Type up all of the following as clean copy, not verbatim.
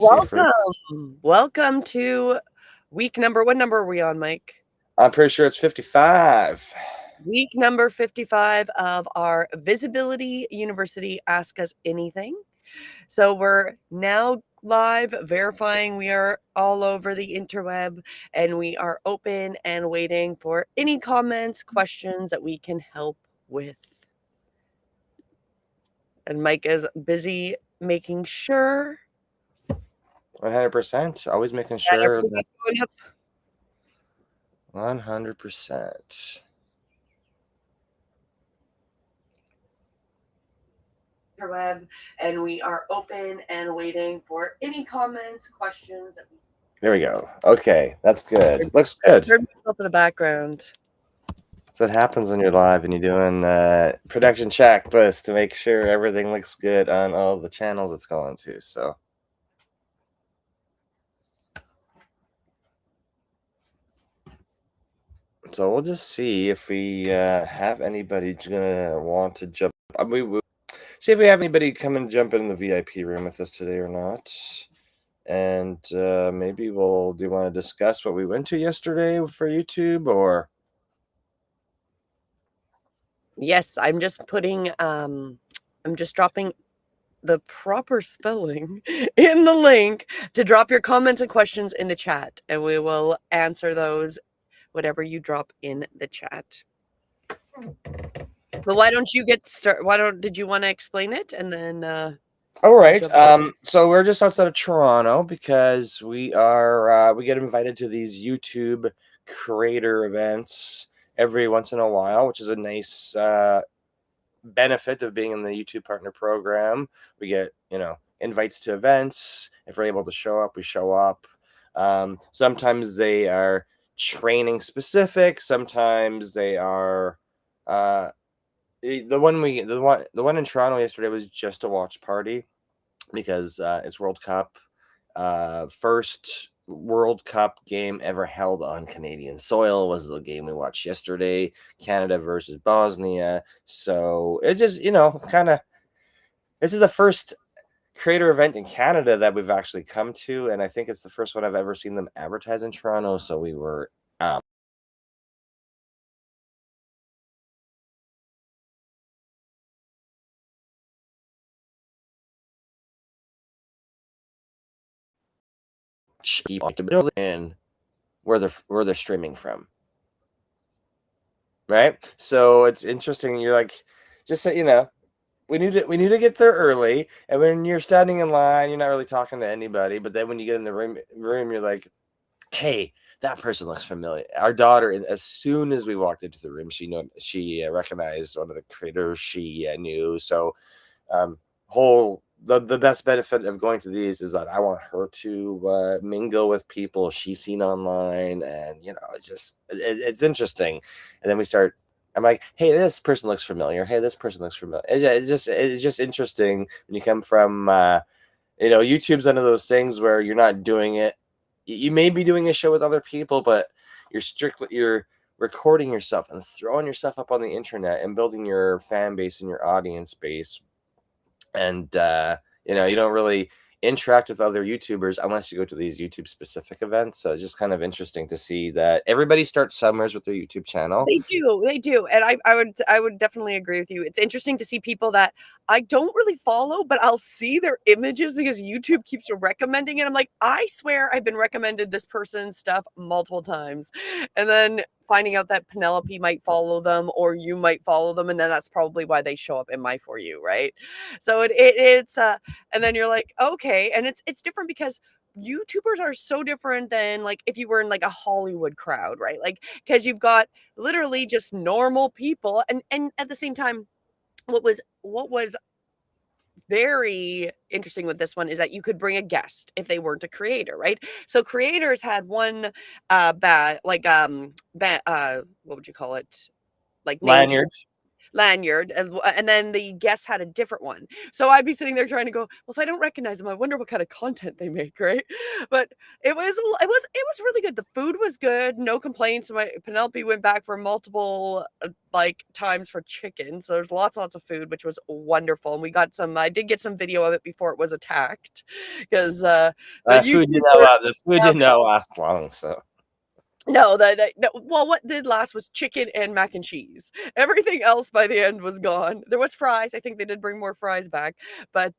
See for Welcome to week number what number are we on, Mike? I'm pretty sure it's 55. Week number 55 of our Visibility University Ask Us Anything. So we're now live verifying we are all over the interweb and we are open and waiting for any comments, questions that we can help with. And Mike is busy making sure 100%. Always making that sure everything that is going up. 100%. Web, and we are open and waiting for any comments, questions. There we go. Okay, that's good. Looks good. Turn myself in the background. So it happens when you're live and you're doing production checklist to make sure everything looks good on all the channels it's going to. So we'll just see if we have anybody gonna want to jump. We'll see if we have anybody come and jump in the VIP room with us today or not. And maybe do you want to discuss what we went to yesterday for YouTube or? Yes, I'm just putting, I'm just dropping the proper spelling in the link to drop your comments and questions in the chat, and we will answer those, whatever you drop in the chat. But why don't you get started? Did you want to explain it? And then, all right. So we're just outside of Toronto because we get invited to these YouTube creator events every once in a while, which is a nice benefit of being in the YouTube partner program. We get, invites to events. If we're able to show up, we show up. Sometimes they are training specific. Sometimes they are the one in Toronto yesterday was just a watch party because it's World Cup. First World Cup game ever held on Canadian soil was the game we watched yesterday, Canada versus Bosnia. So it's just, this is the first creator event in Canada that we've actually come to, and I think it's the first one I've ever seen them advertise in Toronto. So we were and where they're streaming from. Right? So it's interesting. You're like, just so you know, we need to get there early. And when you're standing in line, you're not really talking to anybody. But then when you get in the room, you're like, hey, that person looks familiar. Our daughter, as soon as we walked into the room, she recognized one of the creators she knew. So the best benefit of going to these is that I want her to mingle with people she's seen online, and it's interesting. And then I'm like, hey, this person looks familiar. Hey, this person looks familiar. It's just interesting when you come from YouTube's one of those things where you're not doing it. You may be doing a show with other people, but you're recording yourself and throwing yourself up on the internet and building your fan base and your audience base. And you don't really interact with other YouTubers unless you go to these YouTube specific events. So it's just kind of interesting to see that everybody starts summers with their YouTube channel. They do, and I would definitely agree with you. It's interesting to see people that I don't really follow, but I'll see their images because YouTube keeps recommending it. I'm like, I swear I've been recommended this person's stuff multiple times, and then finding out that Penelope might follow them or you might follow them, and then that's probably why they show up in my For You, right? So it's and then you're like, okay, and it's different because YouTubers are so different than like if you were in like a Hollywood crowd, right? Like because you've got literally just normal people, and at the same time, what was very interesting with this one is that you could bring a guest if they weren't a creator, right? So creators had one what would you call it? Like name tag. Lanyard. lanyard, and then the guests had a different one. So I'd be sitting there trying to go, well, if I don't recognize them, I wonder what kind of content they make, right? But it was really good. The food was good, no complaints. My Penelope went back for multiple like times for chicken, so there's lots of food, which was wonderful. And we got some. I did get some video of it before it was attacked, because the Food did YouTuber. the food did not last long, so. No, well, what did last was chicken and mac and cheese. Everything else by the end was gone. There was fries. I think they did bring more fries back, but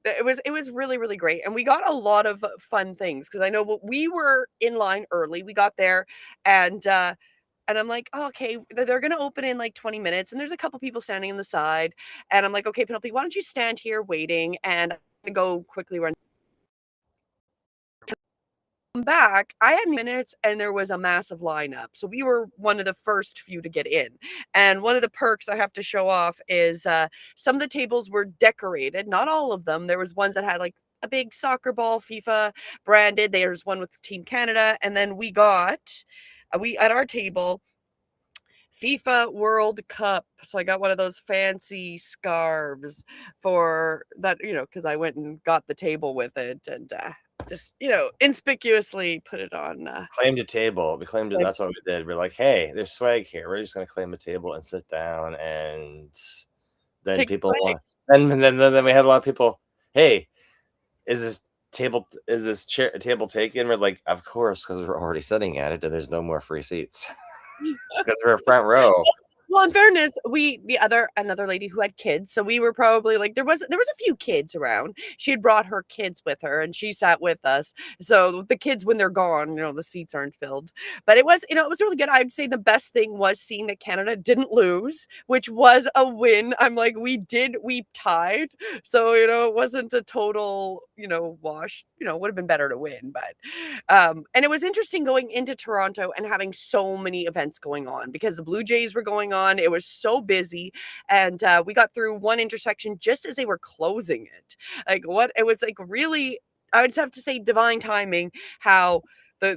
it was really, really great. And we got a lot of fun things, because I know we were in line early. We got there, and I'm like, oh, okay, they're gonna open in like 20 minutes, and there's a couple people standing on the side, and I'm like, okay, Penelope, why don't you stand here waiting, and I'm gonna go quickly run back. I had minutes, and there was a massive lineup. So we were one of the first few to get in. And one of the perks I have to show off is some of the tables were decorated, not all of them. There was ones that had like a big soccer ball, FIFA branded. There's one with Team Canada. And then we got, we at our table, FIFA World Cup. So I got one of those fancy scarves for that, because I went and got the table with it, and just, inconspicuously put it on. Claimed a table. We claimed it. That's what we did. We're like, hey, there's swag here. We're just gonna claim a table and sit down, and then Take people swag. and then we had a lot of people. Hey, is this table taken? We're like, of course, because we're already sitting at it, and there's no more free seats because we're front row. Well, in fairness, another lady who had kids, so we were probably like, there was a few kids around. She had brought her kids with her, and she sat with us. So the kids, when they're gone, the seats aren't filled. But it was really good. I'd say the best thing was seeing that Canada didn't lose, which was a win. I'm like, we tied, so it wasn't a total wash. Would have been better to win, but and it was interesting going into Toronto and having so many events going on, because the Blue Jays were going on. It was so busy, and we got through one intersection just as they were closing it. It was like, really, I would have to say, divine timing. How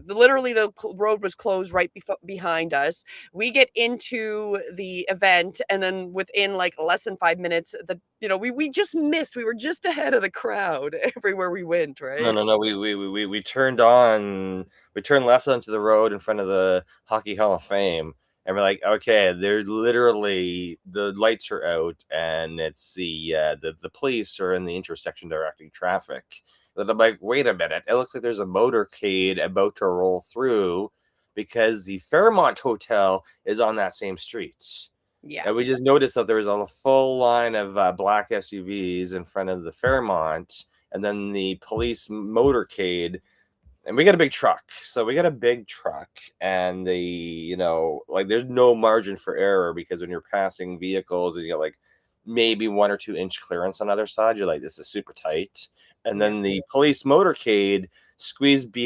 literally the road was closed right behind us. We get into the event, and then within like less than 5 minutes, we just missed. We were just ahead of the crowd everywhere we went. Right? No. We turned left onto the road in front of the Hockey Hall of Fame, and we're like, okay, they're literally, the lights are out, and it's the police are in the intersection directing traffic. But I'm like, wait a minute, it looks like there's a motorcade about to roll through, because the Fairmont Hotel is on that same street. Yeah. And we just noticed that there was a full line of black SUVs in front of the Fairmont, and then the police motorcade. And we got a big truck. So we got a big truck, and there's no margin for error, because when you're passing vehicles and you got like maybe 1 or 2 inch clearance on the other side, you're like, this is super tight. And then the police motorcade squeezed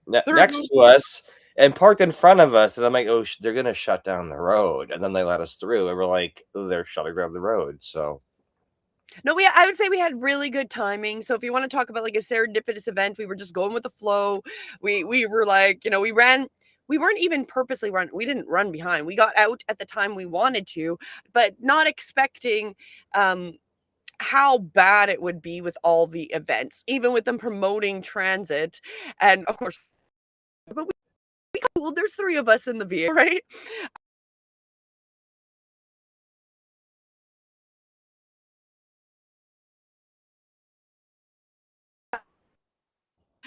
next to us and parked in front of us. And I'm like, oh, they're going to shut down the road. And then they let us through. And we're like, oh, they're shutting down the road. So. No, I would say we had really good timing. So if you want to talk about like a serendipitous event, we were just going with the flow. We were like, we ran. We weren't even purposely run. We didn't run behind. We got out at the time we wanted to, but not expecting how bad it would be with all the events, even with them promoting transit. And of course, but we cool. There's 3 of us in the vehicle, right?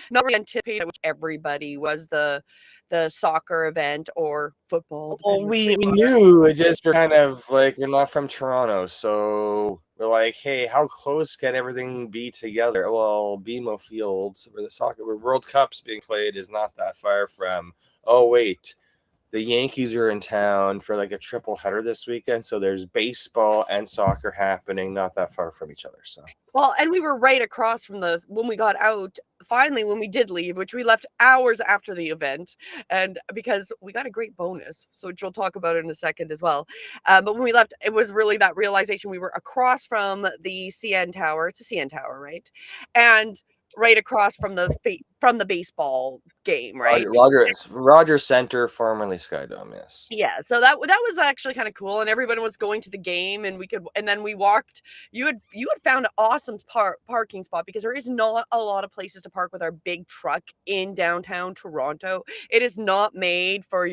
Not really anticipated, which everybody was the soccer event or football. Well, we knew, it just, we're kind of like, we're not from Toronto, so we're like, hey, how close can everything be together? Well, BMO Field, where World Cup's being played, is not that far from. Oh wait, the Yankees are in town for like a triple header this weekend, so there's baseball and soccer happening not that far from each other. So, well, and we were right across from when we got out. Finally, when we did leave, which we left hours after the event, and because we got a great bonus, so which we'll talk about in a second as well. But when we left, it was really that realization we were across from the CN Tower. It's a CN Tower, right? And right across from the baseball game, right? Roger Center, formerly Skydome, yes. Yeah, so that was actually kind of cool, and everybody was going to the game, and then we walked. You had found an awesome parking spot because there is not a lot of places to park with our big truck in downtown Toronto. It is not made for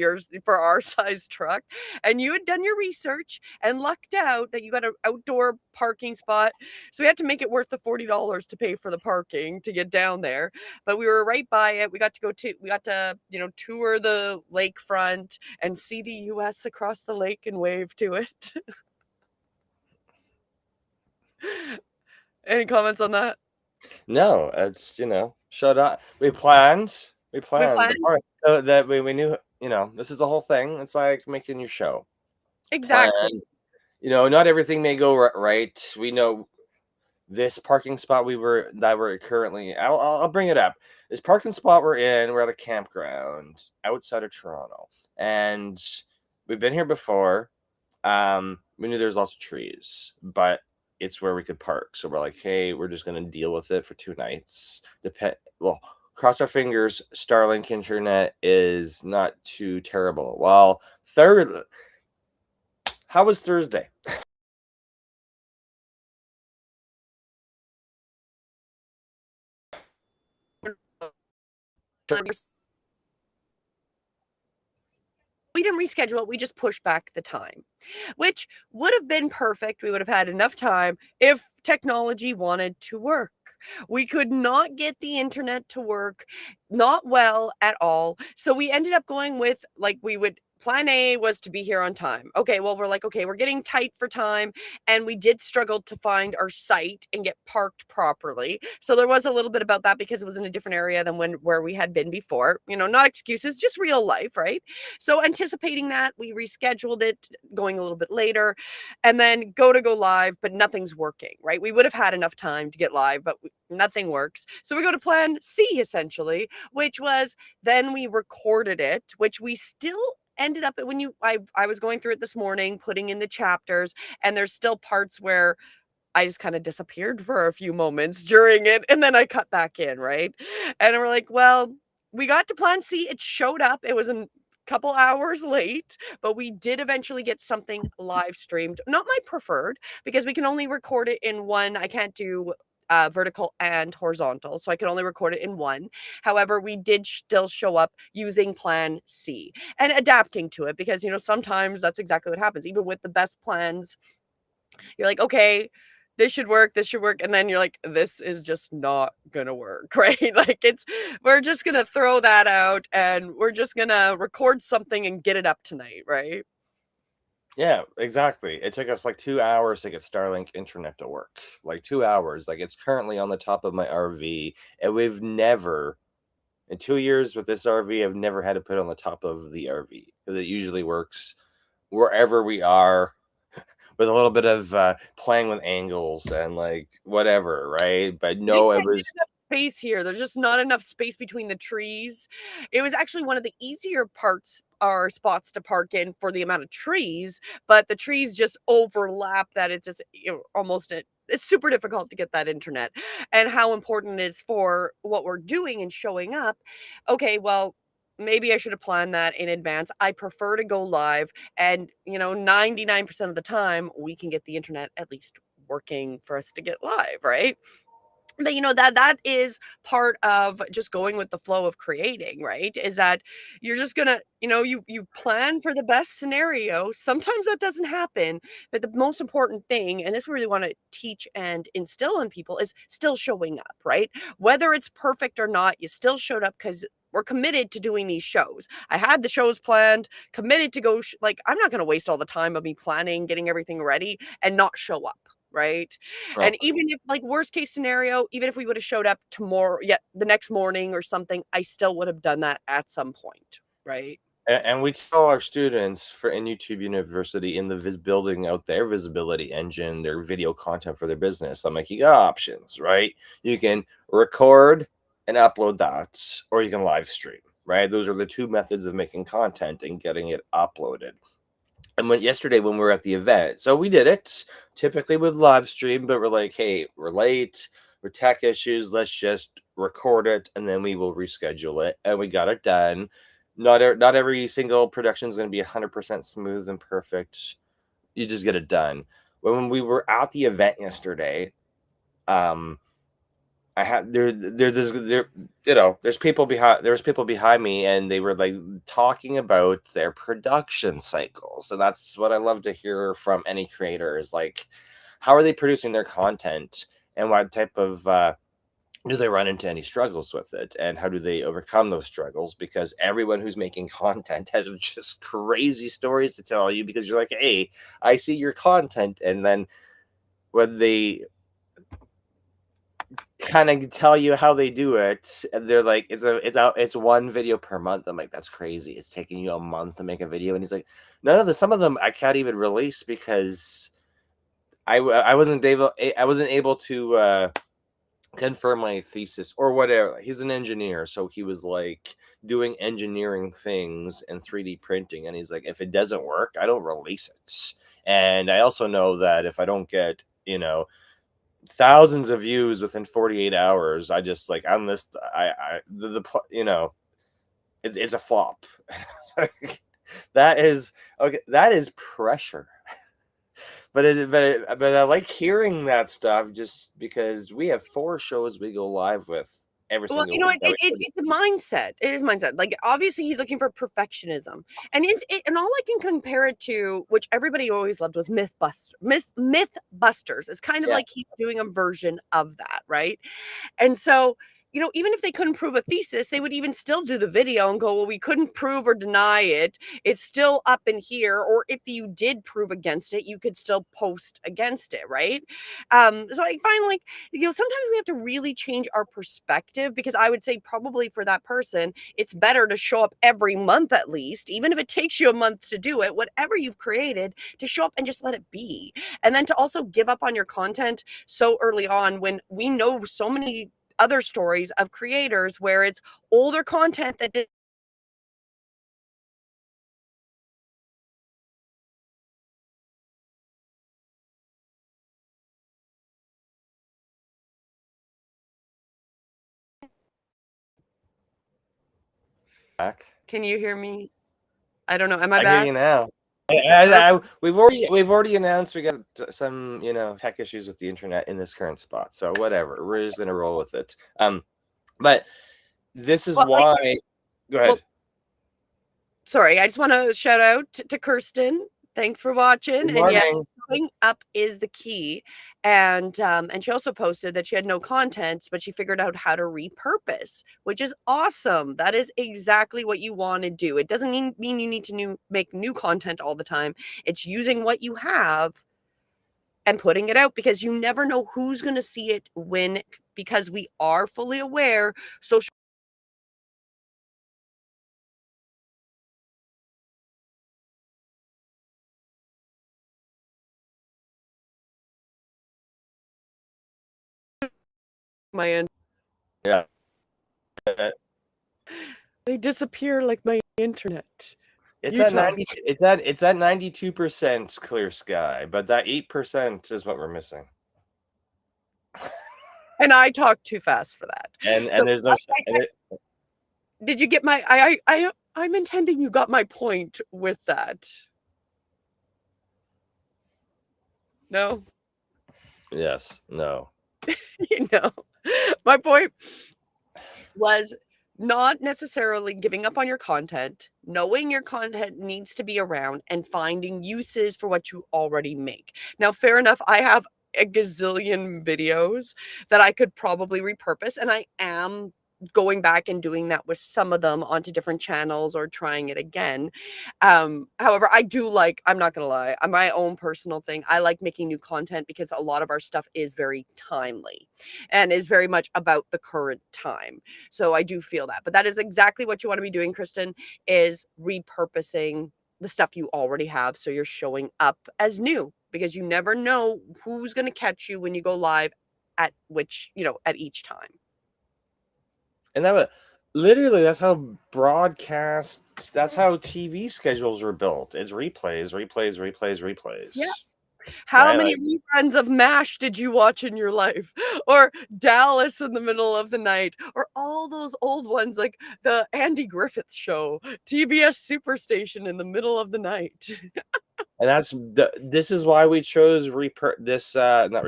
our size truck, and you had done your research and lucked out that you got an outdoor parking spot. So we had to make it worth the $40 to pay for the parking to get down there. But we were right by it. We got to tour the lakefront and see the US across the lake and wave to it. Any comments on that? No, it's shut up. We planned. We The planned? part that we knew. This is the whole thing. It's like making your show. Exactly. Planned. Not everything may go right. We know this parking spot that we're currently. I'll bring it up. This parking spot we're in. We're at a campground outside of Toronto, and we've been here before. We knew there's lots of trees, but it's where we could park. So we're like, hey, we're just gonna deal with it for 2 nights. Cross our fingers. Starlink internet is not too terrible. Well, how was Thursday? We didn't reschedule it. We just pushed back the time, which would have been perfect. We would have had enough time if technology wanted to work. We could not get the internet to work, not well at all. So we ended up going with plan A was to be here on time. Okay, well, we're like, okay, we're getting tight for time. And we did struggle to find our site and get parked properly. So there was a little bit about that because it was in a different area than where we had been before. Not excuses, just real life, right? So anticipating that, we rescheduled it, going a little bit later, and then go live, but nothing's working, right? We would have had enough time to get live, but nothing works. So we go to plan C essentially, which was then we recorded it, which we still ended up I was going through it this morning, putting in the chapters, and there's still parts where I just kind of disappeared for a few moments during it, and then I cut back in, right? And we're like, well, we got to plan C. It showed up. It was a couple hours late, but we did eventually get something live streamed. Not my preferred, because we can only record it in one. I can't do vertical and horizontal, so I can only record it in one. However, we did still show up using plan C and adapting to it because, sometimes that's exactly what happens. Even with the best plans, you're like, okay, this should work, and then you're like, this is just not gonna work, right? Like we're just gonna throw that out and we're just gonna record something and get it up tonight, right? Yeah, exactly. It took us like 2 hours to get Starlink internet to work. Like 2 hours. Like it's currently on the top of my RV, and we've never in 2 years with this RV, I've never had to put it on the top of the RV because it usually works wherever we are with a little bit of playing with angles and like whatever, right? But You no, just it can't get was enough space here. There's just not enough space between the trees. It was actually one of the easier parts or spots to park in for the amount of trees, but the trees just overlap that it's just it's super difficult to get that internet and how important it is for what we're doing and showing up. Okay, well, maybe I should have planned that in advance. I prefer to go live and, 99% of the time we can get the internet at least working for us to get live, right? But that is part of just going with the flow of creating, right? Is that you're just gonna, you plan for the best scenario. Sometimes that doesn't happen, but the most important thing, and this we really want to teach and instill in people, is still showing up, right? Whether it's perfect or not, you still showed up because we're committed to doing these shows. I had the shows planned, committed to go. I'm not going to waste all the time of me planning, getting everything ready, and not show up, right? well, And even if worst case scenario, even if we would have showed up tomorrow, yeah, the next morning or something, I still would have done that at some point, right? and we tell our students in YouTube University in the building out their visibility engine, their video content for their business. I'm like, you got options, right? You can record and upload that, or you can live stream, right? Those are the two methods of making content and getting it uploaded. And yesterday when we were at the event, so we did it typically with live stream, but we're like, hey, we're late, we're tech issues, let's just record it, and then we will reschedule it. And we got it done. Not every single production is going to be 100% smooth and perfect. You just get it done. When we were at the event yesterday, I had there's people behind me, and they were like talking about their production cycles, and that's what I love to hear from any creator is like, how are they producing their content, and what type of do they run into any struggles with it, and how do they overcome those struggles? Because everyone who's making content has just crazy stories to tell you, because you're like, hey, I see your content, and then when they kind of tell you how they do it, and they're like, it's one video per month. I'm like, that's crazy, it's taking you a month to make a video. And he's like, some of them I can't even release because I wasn't able to confirm my thesis or whatever. He's an engineer, so he was like doing engineering things and 3D printing, and he's like, if it doesn't work, I don't release it. And I also know that if I don't get thousands of views within 48 hours, I just like, on this, it's a flop. That is okay, that is pressure. But I like hearing that stuff, just because we have 4 shows we go live with every Well, single week. it's a mindset. It is mindset. Like, obviously, he's looking for perfectionism, and and all I can compare it to, which everybody always loved, was Mythbusters. It's kind of Yeah. like he's doing a version of that, right? And so, even if they couldn't prove a thesis, they would even still do the video and go, well, we couldn't prove or deny it. It's still up in here. Or if you did prove against it, you could still post against it, right? So I find, like, sometimes we have to really change our perspective, because I would say probably for that person, it's better to show up every month at least, even if it takes you a month to do it, whatever you've created, to show up and just let it be. And then to also give up on your content so early on, when we know so many other stories of creators where it's older content that did Back. Can you hear me? I don't know. Am I I hear you back? now. We've already announced we got some tech issues with the internet in this current spot, so whatever, we're just gonna roll with it. But this is Well, why. Go ahead. well, sorry, I just want to shout out to Kirsten. Thanks for watching. Good And yes, morning. showing up is the key. And she also posted that she had no content, but she figured out how to repurpose, which is awesome. That is exactly what you want to do. It doesn't mean you need to make new content all the time. It's using what you have and putting it out, because you never know who's going to see it when, because we are fully aware social my end. Yeah. They disappear like my internet. It's You at talk. 90. It's at 92% clear sky, but that 8% is what we're missing. And I talk too fast for that. And So, there's no. did you get my? I'm intending you got my point with that. No, Yes. No. my point was not necessarily giving up on your content, knowing your content needs to be around, and finding uses for what you already make. Now, fair enough, I have a gazillion videos that I could probably repurpose, and I am going back and doing that with some of them onto different channels or trying it again. However, I'm not gonna lie, on my own personal thing, I like making new content because a lot of our stuff is very timely and is very much about the current time. So I do feel that. But that is exactly what you want to be doing, Kristen, is repurposing the stuff you already have, so you're showing up as new, because you never know who's going to catch you when you go live at at each time. And literally, that's how that's how TV schedules are built. It's replays, replays, replays, replays. Yeah. How right? many Like, reruns of MASH did you watch in your life? Or Dallas in the middle of the night? Or all those old ones like the Andy Griffith Show, TBS Superstation in the middle of the night. and this is why we chose not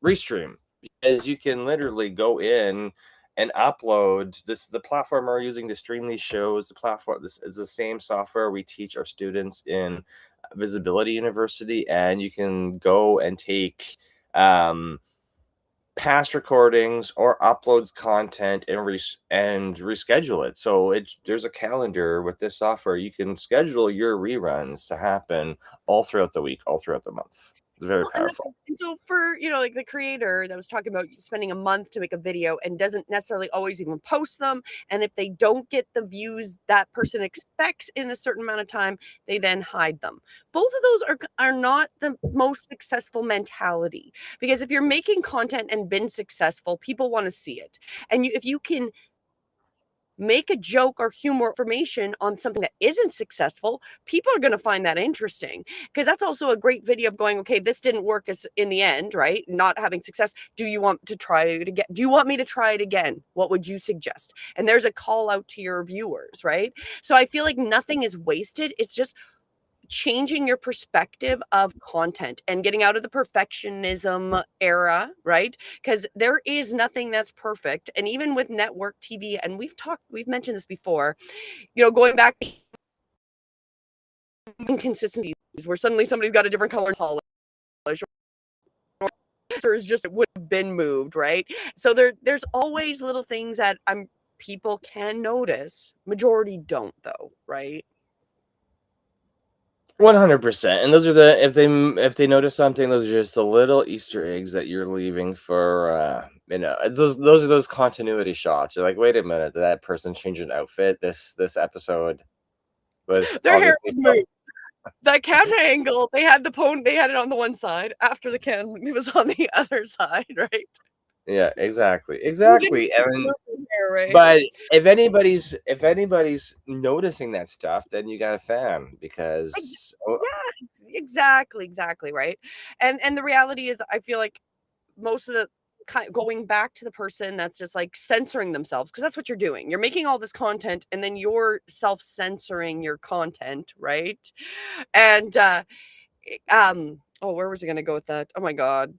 Restream, because you can literally go in and upload the platform we're using to stream these shows. This is the same software we teach our students in Visibility University, and you can go and take past recordings or upload content and reschedule it. So there's a calendar with this software. You can schedule your reruns to happen all throughout the week, all throughout the month. It's very Well, powerful. and so for, like the creator that was talking about spending a month to make a video and doesn't necessarily always even post them, and if they don't get the views that person expects in a certain amount of time, they then hide them. Both of those are not the most successful mentality, because if you're making content and been successful, people want to see it. And if you can make a joke or humor information on something that isn't successful, people are going to find that interesting, because that's also a great video of going, okay, this didn't work as in the end, right? Not having success. Do you want to try it again? Do you want me to try it again? What would you suggest? And there's a call out to your viewers, right? So I feel like nothing is wasted. It's just changing your perspective of content and getting out of the perfectionism era, right? Because there is nothing that's perfect. And even with network TV, and we've mentioned this before, going back to inconsistencies where suddenly somebody's got a different color polish, or is just would have been moved, right? So there's always little things that people can notice. Majority don't, though, right? 100%. And those are if they notice something, those are just the little Easter eggs that you're leaving for those are those continuity shots. You're like, wait a minute, did that person change an outfit? This episode was Their hair obviously was moved. That camera angle, they had it on the one side after the camera it was on the other side, right? yeah, exactly. You didn't Exactly. see the movement hair, right? But if anybody's noticing that stuff, then you got a fan Like, because yeah, exactly, right? And the reality is I feel like most of the going back to the person that's just like censoring themselves, because that's what you're doing. You're making all this content and then you're self-censoring your content, right? And oh, where was I gonna go with that? Oh my god.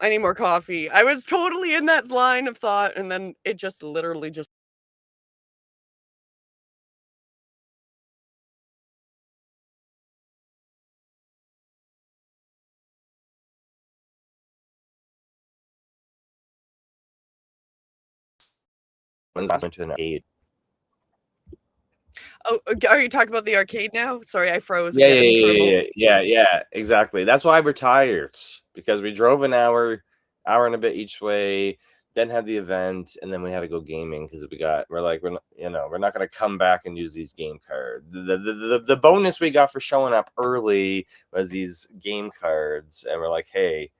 I need more coffee. I was totally in that line of thought, and then it just literally just when's the last time you went to an arcade? Oh, are you talking about the arcade now? Sorry, I froze Yeah, yeah, again for a yeah, moment. yeah, yeah, yeah, exactly. That's why we're tired, because we drove an hour and a bit each way, then had the event, and then we had to go gaming because we're not gonna come back and use these game cards. The bonus we got for showing up early was these game cards, and we're like, hey,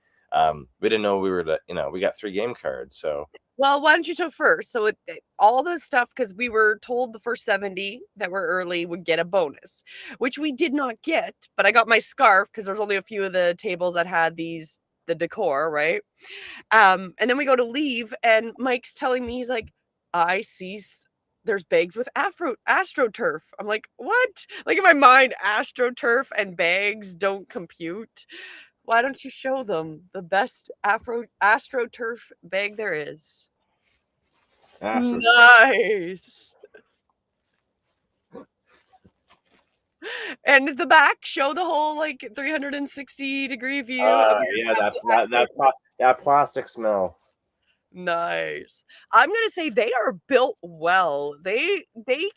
we didn't know we got 3 game cards, so Well, why don't you show first? So all the stuff, because we were told the first 70 that were early would get a bonus, which we did not get. But I got my scarf because there's only a few of the tables that had the decor, right? And then we go to leave, and Mike's telling me, he's like, I see there's bags with AstroTurf. I'm like, what? Like in my mind, AstroTurf and bags don't compute. Why don't you show them the best AstroTurf bag there is? Astros. Nice. And the back, show the whole like 360-degree view of your Yeah, Astro. that plastic smell. Nice. I'm gonna say they are built well. They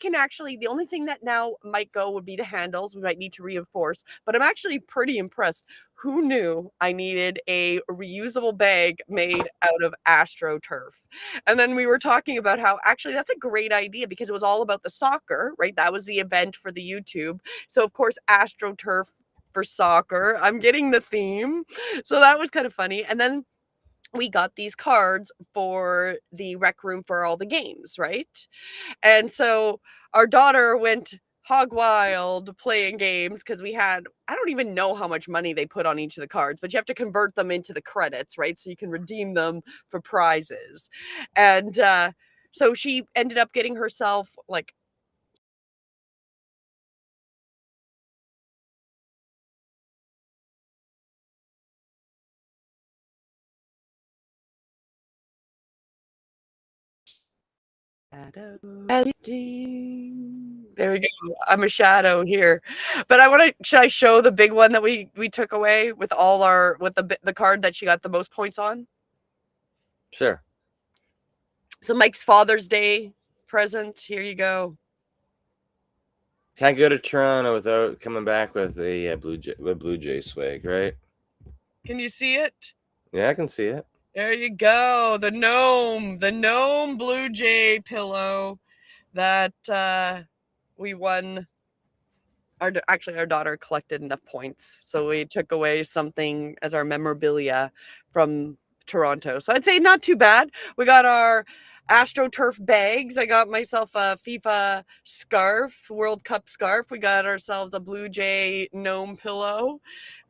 can actually, the only thing that now might go would be the handles. We might need to reinforce, but I'm actually pretty impressed. Who knew I needed a reusable bag made out of AstroTurf? And then we were talking about how actually that's a great idea, because it was all about the soccer, right? That was the event for the YouTube. So of course AstroTurf for soccer. I'm getting the theme. So that was kind of funny. And then we got these cards for the rec room for all the games, right? And so our daughter went hog wild playing games because we had, I don't even know how much money they put on each of the cards, but you have to convert them into the credits, right? So you can redeem them for prizes. And so she ended up getting herself like shadow editing. There we go. I'm a shadow here. But I want to, should I show the big one that we took away with all our, with the card that she got the most points on? Sure. So Mike's Father's Day present. Here you go. Can't go to Toronto without coming back with a Blue Jay swag, right? Can you see it? Yeah, I can see it. There you go. The gnome Blue Jay pillow that we won. Actually, our daughter collected enough points, so we took away something as our memorabilia from Toronto. So I'd say not too bad. We got our AstroTurf bags. I got myself a FIFA scarf, World Cup scarf. We got ourselves a Blue Jay gnome pillow,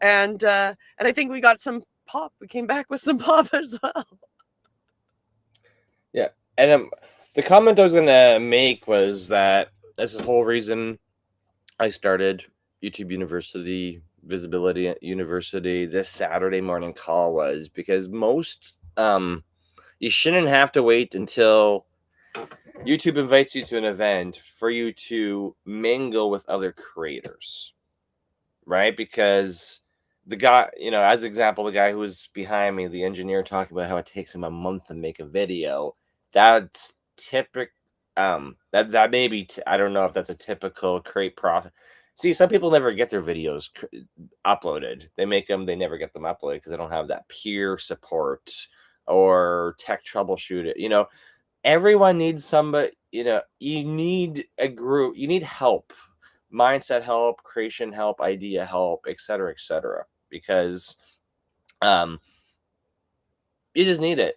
and I think we got some pop. We came back with some pop as well. Yeah, and the comment I was gonna make was that that's the whole reason I started YouTube University, Visibility University. This Saturday morning call was because most you shouldn't have to wait until YouTube invites you to an event for you to mingle with other creators, right? Because the guy, as an example, the guy who was behind me, the engineer, talking about how it takes him a month to make a video. That's typical. That maybe I don't know if that's a typical create profit. See, some people never get their videos uploaded. They make them, they never get them uploaded because they don't have that peer support or tech troubleshoot it. Everyone needs somebody. You need a group. You need help, mindset help, creation help, idea help, etc., because you just need it.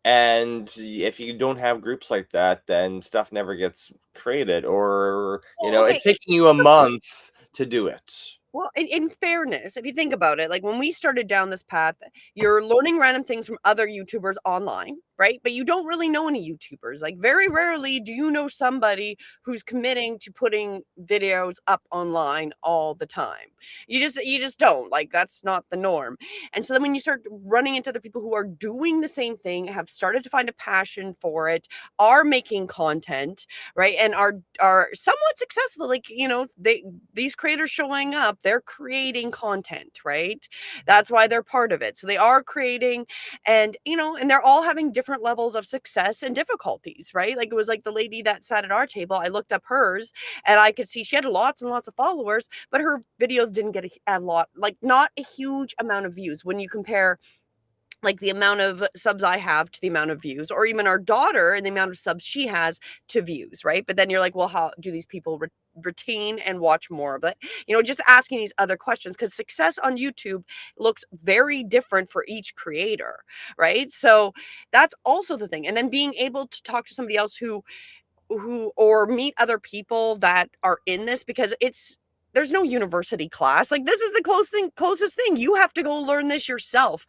And if you don't have groups like that, then stuff never gets created, or it's taking you a month to do it. Well, in fairness, if you think about it, like when we started down this path, you're learning random things from other YouTubers online, right? But you don't really know any YouTubers. Like very rarely do you know somebody who's committing to putting videos up online all the time. You just don't. Like that's not the norm. And so then when you start running into the people who are doing the same thing, have started to find a passion for it, are making content, right? And are somewhat successful, like, these creators showing up, they're creating content, right? That's why they're part of it. So they are creating, and and they're all having different levels of success and difficulties, right? Like it was like the lady that sat at our table. I looked up hers and I could see she had lots and lots of followers, but her videos didn't get a lot, like not a huge amount of views when you compare like the amount of subs I have to the amount of views, or even our daughter and the amount of subs she has to views, right? But then you're like, well, how do these people retain and watch more of it? Just asking these other questions, because success on YouTube looks very different for each creator, right? So that's also the thing. And then being able to talk to somebody else who or meet other people that are in this, because there's no university class. Like this is the closest thing. You have to go learn this yourself.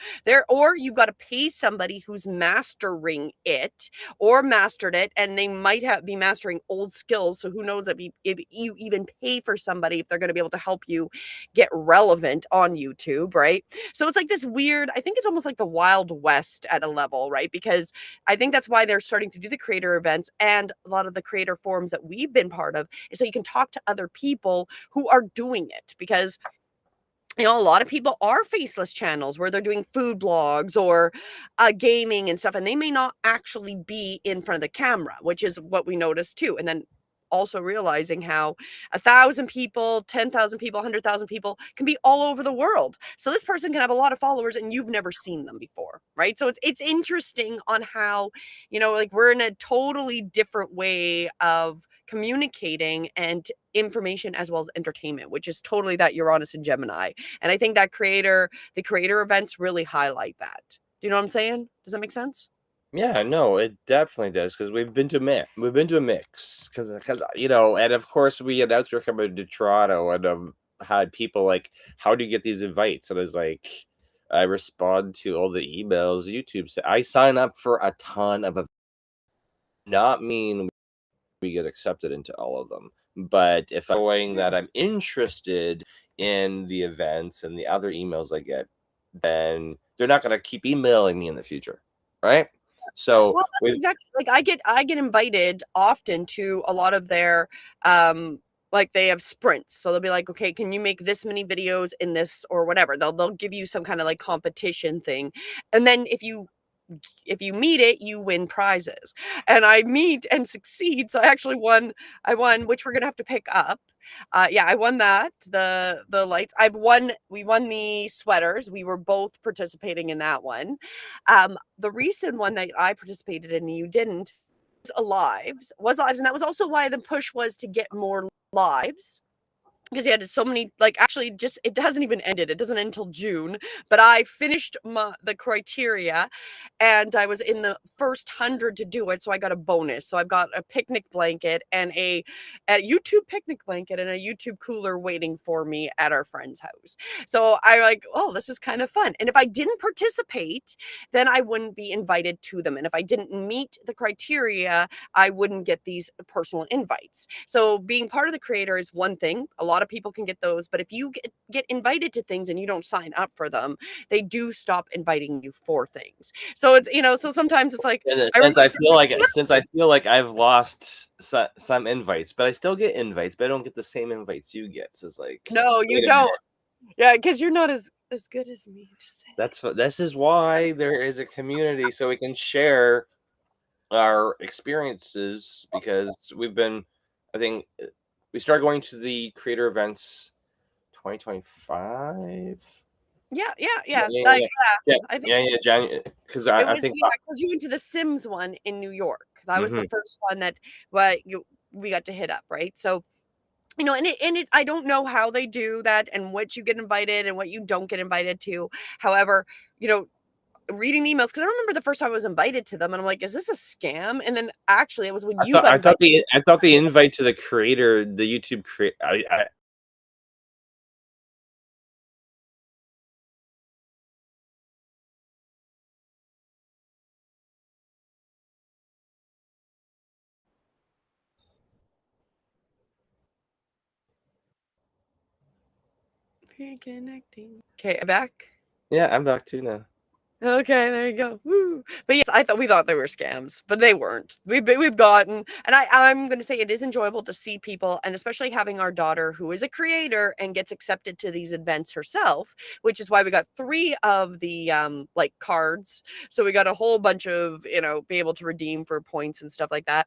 Or you've got to pay somebody who's mastering it or mastered it, and they might be mastering old skills. So who knows if you even pay for somebody, if they're going to be able to help you get relevant on YouTube, right? So it's like this weird, I think it's almost like the Wild West at a level, right? Because I think that's why they're starting to do the creator events and a lot of the creator forums that we've been part of, is so you can talk to other people who are doing it. Because a lot of people are faceless channels where they're doing food blogs or gaming and stuff, and they may not actually be in front of the camera, which is what we noticed too. And then also realizing how 1,000 people, 10,000 people, 100,000 people can be all over the world. So this person can have a lot of followers and you've never seen them before, right? So it's interesting on how, like we're in a totally different way of communicating and information as well as entertainment, which is totally that Uranus and Gemini. And I think that the creator events really highlight that. Do you know what I'm saying? Does that make sense? Yeah, no, it definitely does because we've been to a mix because you know, and of course we announced we're coming to Toronto and had people like, "How do you get these invites?" And I was like, I respond to all the emails. YouTube said I sign up for a ton of not mean we get accepted into all of them, but if I'm showing that I'm interested in the events and the other emails I get, then they're not going to keep emailing me in the future, right? So Well, that's we exactly like I get invited often to a lot of their like they have sprints. So they'll be like, "Okay, can you make this many videos in this or whatever?" They'll give you some kind of like competition thing. And then if you meet it, you win prizes. And I meet and succeed. So I won, which we're gonna have to pick up. Yeah, I won that. The lights. We won the sweaters. We were both participating in that one. The recent one that I participated in and you didn't was lives, and that was also why the push was to get more lives because he had so many like actually just it hasn't even ended. It doesn't end until June, but I finished the criteria and I was in the first 100 to do it, so I got a bonus. So I've got a picnic blanket and a YouTube picnic blanket and a YouTube cooler waiting for me at our friend's house. So I like, oh, this is kind of fun. And if I didn't participate, then I wouldn't be invited to them. And if I didn't meet the criteria, I wouldn't get these personal invites. So being part of the creator is one thing. A lot of people can get those, but if you get invited to things and you don't sign up for them, they do stop inviting you for things. So it's, so sometimes it's like, in a I sense, remember, since I feel like I've lost some invites, but I still get invites, but I don't get the same invites you get. So it's like, no, you wait a don't. minute. Yeah, because you're not as good as me. Just saying. This is why there is a community so we can share our experiences because we've been, I think, we started going to the creator events 2025. Yeah, yeah, Yeah, yeah. yeah, Like, yeah, yeah, I think yeah, yeah. January, because it I was, think. yeah, because you went to the Sims one in New York. That was the Mhm. first one that we got to hit up, right? So and it I don't know how they do that and what you get invited and what you don't get invited to. However, you know, reading the emails because I remember the first time I was invited to them and I'm like, "Is this a scam?" And then actually it was when you got invited. I thought the invite to the creator, the YouTube creator. I Reconnecting. Okay, I'm back. yeah, I'm back too now. Okay, there you go. Woo. But yes, we thought they were scams, but they weren't. We've gotten, and I'm going to say it is enjoyable to see people, and especially having our daughter who is a creator and gets accepted to these events herself, which is why we got 3 of the like cards. So we got a whole bunch of, be able to redeem for points and stuff like that.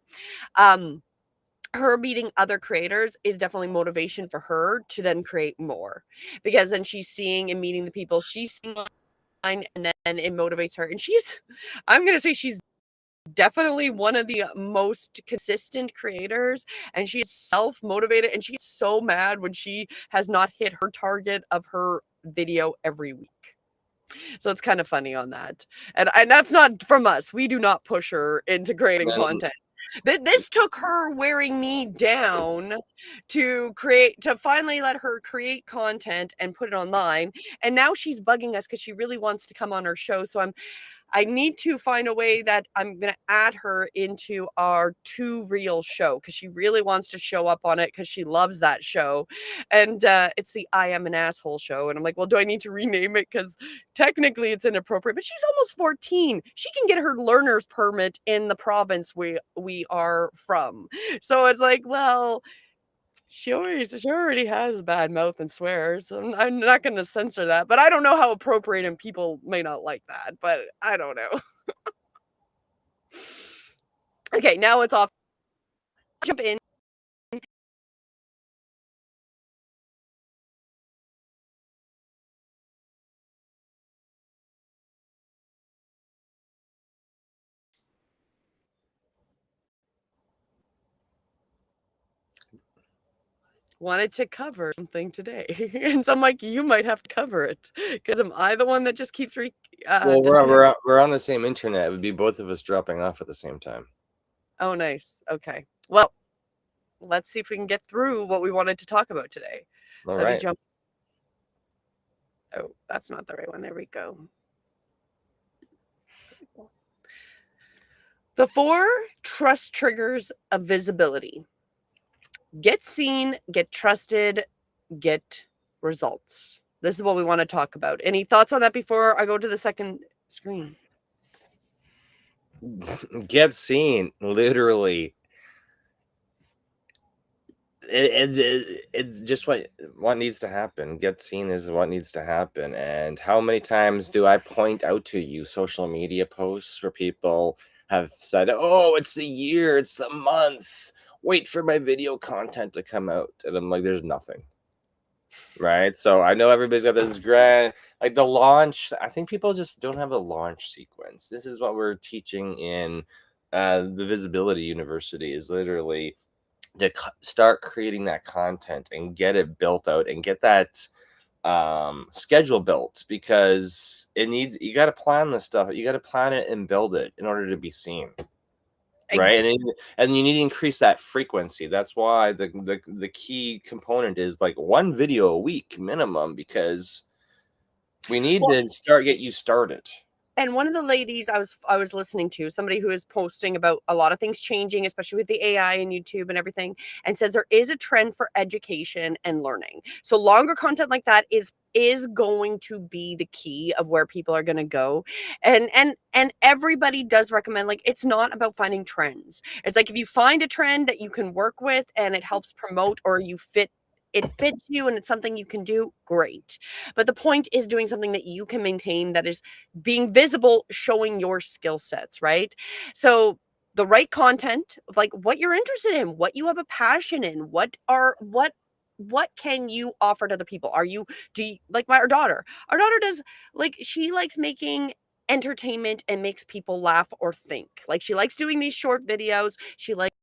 Um her meeting other creators is definitely motivation for her to then create more because then she's seeing and meeting the people she's seeing and then it motivates her. And I'm going to say she's definitely one of the most consistent creators and she's self-motivated and she's so mad when she has not hit her target of her video every week. So it's kind of funny on that. And that's not from us. We do not push her into creating And content. This took her wearing me down to finally let her create content and put it online. And now she's bugging us because she really wants to come on our show. So I need to find a way that I'm gonna add her into our Too Real show because she really wants to show up on it because she loves that show. And it's the I Am an Asshole show. And I'm like, well, do I need to rename it? Because technically it's inappropriate, but she's almost 14. She can get her learner's permit in the province we are from. So it's like, well, she already has a bad mouth and swears. So I'm not gonna censor that, but I don't know how appropriate and people may not like that, but I don't know. Okay, now it's off. Jump in. Wanted to cover something today. And so I'm like, you might have to cover it. Because am I the one that just keeps Well, disconnected? we're on the same internet. It would be both of us dropping off at the same time. Oh, nice. Okay. Well, let's see if we can get through what we wanted to talk about today. All Let me right. jump. Oh, that's not the right one. There we go. The 4 trust triggers of visibility. Get seen, get trusted, get results. This is what we want to talk about. Any thoughts on that before I go to the second screen? Get seen, literally. It's just what needs to happen. Get seen is what needs to happen. And how many times do I point out to you social media posts where people have said, "Oh, it's the year, it's the month. Wait for my video content to come out," and I'm like, "There's nothing." Right? So I know everybody's got this grand, like the launch. I think people just don't have a launch sequence. This is what we're teaching in the Visibility University. Is literally to start creating that content and get it built out and get that schedule built, because you got to plan this stuff. You got to plan it and build it in order to be seen, right? And you need to increase that frequency. That's why the key component is like one video a week minimum, because we need to get you started. And one of the ladies I was listening to, somebody who is posting about a lot of things changing, especially with the AI and YouTube and everything, and says there is a trend for education and learning. So longer content like that is going to be the key of where people are going to go. And everybody does recommend, like, it's not about finding trends. It's like if you find a trend that you can work with and it helps promote, or it fits you and it's something you can do, great. But the point is doing something that you can maintain, that is being visible, showing your skill sets, right? So the right content of like what you're interested in, what you have a passion in, what can you offer to other people? Do you like our daughter? Our daughter does, like, she likes making entertainment and makes people laugh or think. Like, she likes doing these short videos. She likes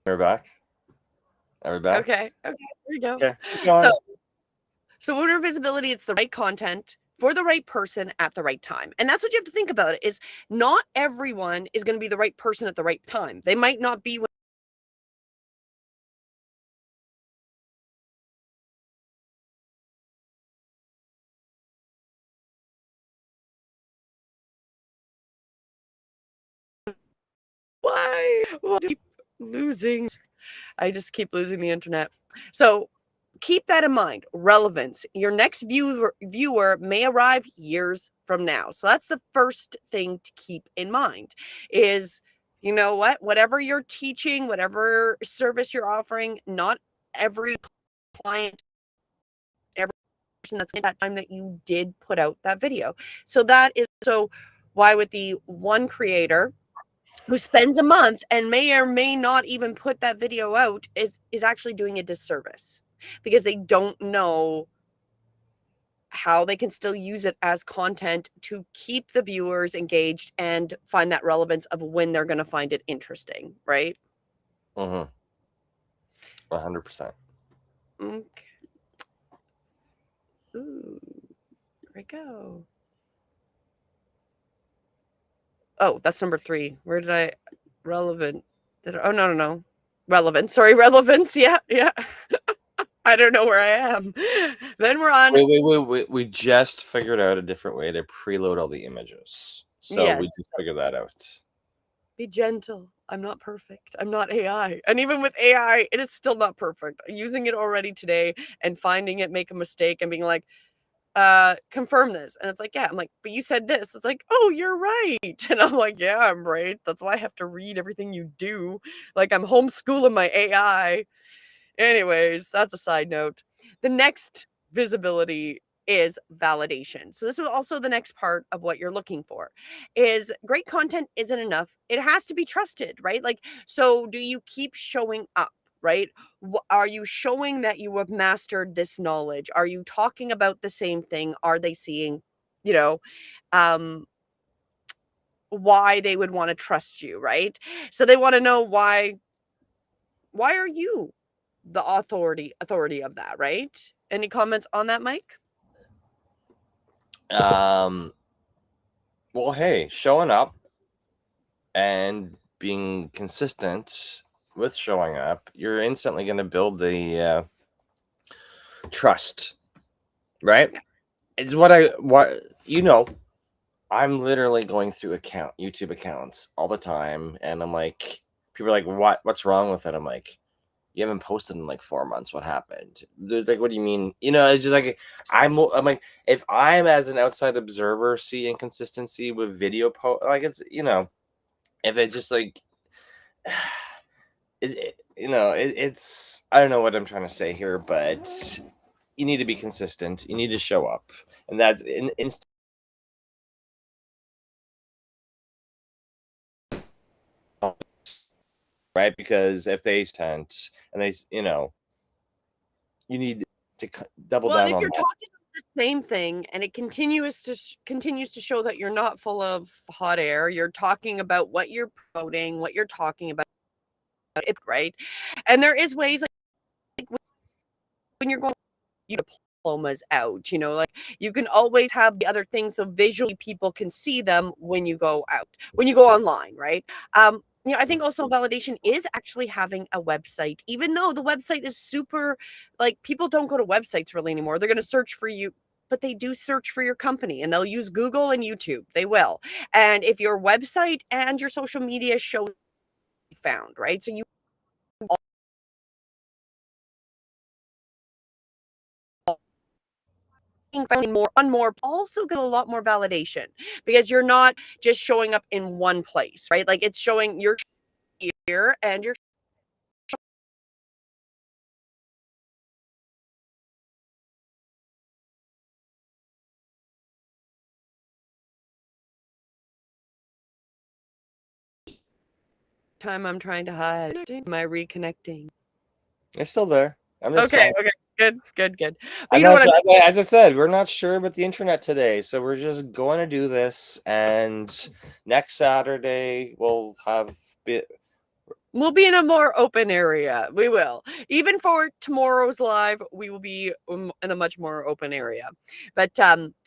We're back. Are we back? Okay, there we go. Okay, keep going. So owner visibility, it's the right content for the right person at the right time. And that's what you have to think about it, is not everyone is going to be the right person at the right time. They might not be why do I keep losing? I just keep losing the internet. So keep that in mind. Relevance. Your next viewer may arrive years from now. So that's the first thing to keep in mind is, you know what? Whatever you're teaching, whatever service you're offering, not every client, every person that's in that time that you did put out that video. So that is so why with the one creator who spends a month and may or may not even put that video out is actually doing a disservice, because they don't know how they can still use it as content to keep the viewers engaged and find that relevance of when they're going to find it interesting, right? 100%. Okay. Ooh, there we go. Oh, that's number 3. Where did I relevant? Oh, no. Relevant. Sorry, relevance. Yeah. I don't know where I am. Then we're on. Wait. We just figured out a different way to preload all the images. So we Yes. just figured that out. Be gentle. I'm not perfect. I'm not AI. And even with AI, it is still not perfect. Using it already today and finding it make a mistake and being like, confirm this. And it's like, yeah. I'm like, but you said this. It's like, oh, you're right. And I'm like, yeah, I'm right. That's why I have to read everything you do. Like, I'm homeschooling my AI. Anyways, that's a side note. The next visibility is validation. So this is also the next part of what you're looking for. Is great content isn't enough. It has to be trusted, right? Like, so do you keep showing up, right? Are you showing that you have mastered this knowledge? Are you talking about the same thing? Are they seeing, you know, um, why they would want to trust you, right? So they want to know why are you the authority of that, right? Any comments on that, Mike? Well, hey, showing up and being consistent with showing up, you're instantly going to build the trust, right? Yeah. It's what I'm literally going through YouTube accounts all the time, and I'm like, people are like, what's wrong with it? I'm like, you haven't posted in like 4 months. What happened? They're like, what do you mean? It's just like I'm like, if I'm as an outside observer see inconsistency with video like it's if it just like it's I don't know what I'm trying to say here, but you need to be consistent. You need to show up, and that's in right, because if they tent and you need to double Well, and down if on you're that. talking about the same thing and it continues to show that you're not full of hot air, you're talking about what you're promoting, what you're talking about, right? And there is ways like when you're going diplomas out, like you can always have the other things so visually people can see them when you go out, when you go online, right? I think also validation is actually having a website, even though the website is super, like, people don't go to websites really anymore. They're going to search for you, but they do search for your company and they'll use Google and YouTube. They will. And if your website and your social media show found, right? So you finding more also get a lot more validation because you're not just showing up in one place, right? Like it's showing you're here and you're time I'm trying to hide. Am I reconnecting? They're still there. I'm just Okay, okay, good. But I'm you know not what I'm sure. As I said, we're not sure about the internet today, so we're just going to do this. And next Saturday, we'll be in a more open area. We will. Even for tomorrow's live, we will be in a much more open area. But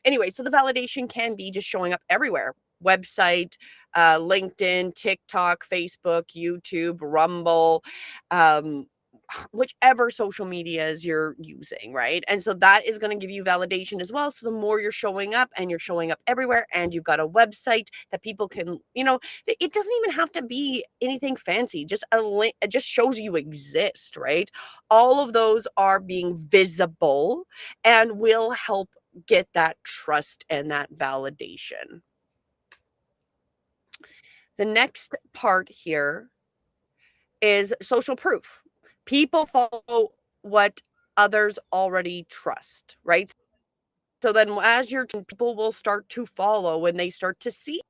anyway, so the validation can be just showing up everywhere. Website, LinkedIn, TikTok, Facebook, YouTube, Rumble, whichever social medias you're using, right? And so that is going to give you validation as well. So the more you're showing up and you're showing up everywhere and you've got a website that people can, it doesn't even have to be anything fancy. Just a link, it just shows you exist, right? All of those are being visible and will help get that trust and that validation. The next part here is social proof. People follow what others already trust, right? So then as people will start to follow when they start to see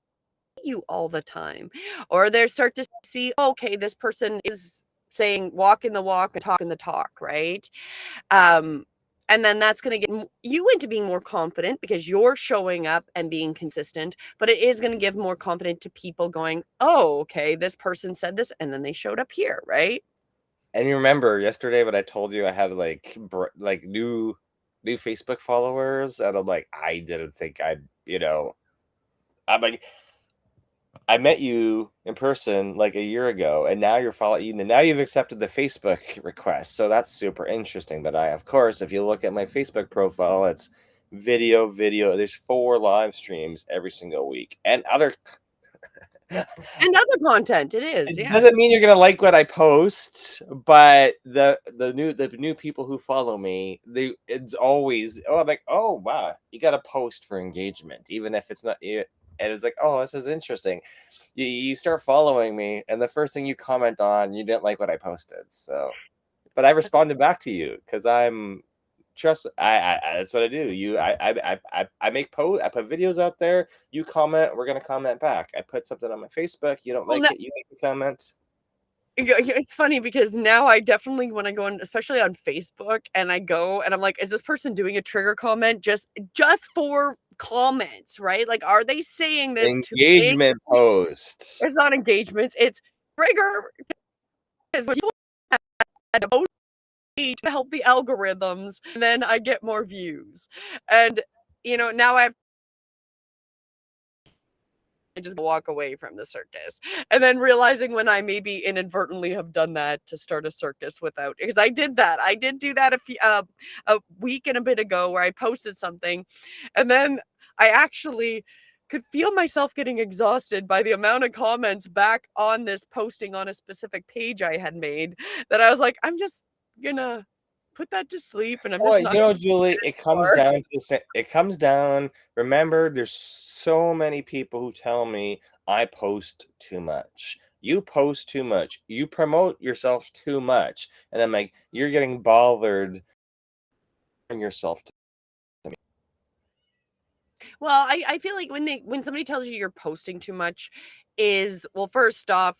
you all the time, or they start to see, okay, this person is saying walking the walk and talking the talk, right? Um, and then that's going to get you into being more confident because you're showing up and being consistent, but it is going to give more confidence to people going, oh, okay, this person said this and then they showed up here, right? and you remember yesterday when I told you I had like new Facebook followers, and I'm like, I didn't think I'm like, I met you in person like a year ago, and now you're following. Now you've accepted the Facebook request, so that's super interesting. But of course, if you look at my Facebook profile, it's video. There's 4 live streams every single week, and other. And other content, it is, It yeah. doesn't mean you're gonna like what I post, but the new people who follow me, it's always, I'm like, oh wow, you got to post for engagement, even if it's not. And it's like, oh, this is interesting. You start following me, and the first thing you comment on, you didn't like what I posted. So, but I responded back to you because I'm trust. That's what I do. I make posts. I put videos out there. You comment. We're gonna comment back. I put something on my Facebook. You don't Well, like it. You make a comment. It's funny because now I definitely when I go on, especially on Facebook, and I go and I'm like, "Is this person doing a trigger comment just for comments?" Right? Like, are they saying this to make Engagement posts. it's not engagements, it's trigger because when people add a post to help the algorithms, and then I get more views. And, now I just walk away from the circus. And then realizing when I maybe inadvertently have done that to start a circus without because I did that. I did do that a week and a bit ago where I posted something and then I actually could feel myself getting exhausted by the amount of comments back on this posting on a specific page I had made that I was like, I'm just gonna put that to sleep and I'm Well, just not gonna Julie, it comes anymore. down to it comes down. Remember, there's so many people who tell me I post too much. You post too much. You promote yourself too much, and I'm like, you're getting bothered on yourself. Well, I feel like when somebody tells you you're posting too much is well, first off,